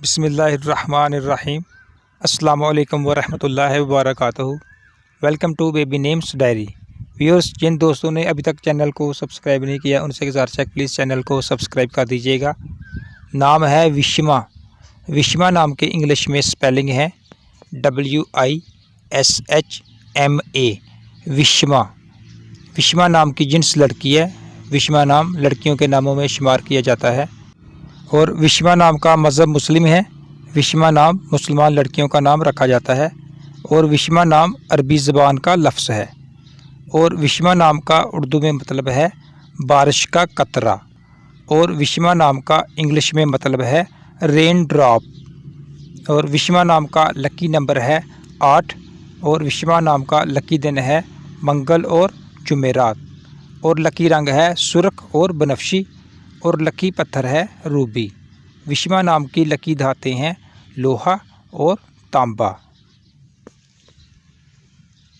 बिस्मिल्लाहिर्रहमानिर्रहीम। अस्सलामु अलैकुम वरहमतुल्लाहि वबरकातुहू। Welcome to baby names diary. Viewers, जिन दोस्तों ने अभी तक चैनल को सब्सक्राइब नहीं किया उनसे गुजारिश है प्लीज़ चैनल को सब्सक्राइब कर दीजिएगा। नाम है विषमा। विषमा नाम के इंग्लिश में स्पेलिंग है WISHMA। विषमा। विषमा नाम की जिन्स लड़की है। विषमा नाम लड़कियों के नामों में शुमार किया जाता है और विषमा नाम का मज़हब मुस्लिम है। विषमा नाम मुसलमान लड़कियों का नाम रखा जाता है और विषमा नाम अरबी ज़बान का लफ्ज़ है और विषमा नाम का उर्दू में मतलब है बारिश का कतरा और विषमा नाम का इंग्लिश में मतलब है रेन ड्रॉप और विषमा नाम का लकी नंबर है 8 और विषमा नाम का लकी दिन है मंगल और जुमेरात और लकी रंग है सुर्ख और बनफशी और लकी पत्थर है रूबी। विषमा नाम की लकी धातें हैं लोहा और तांबा।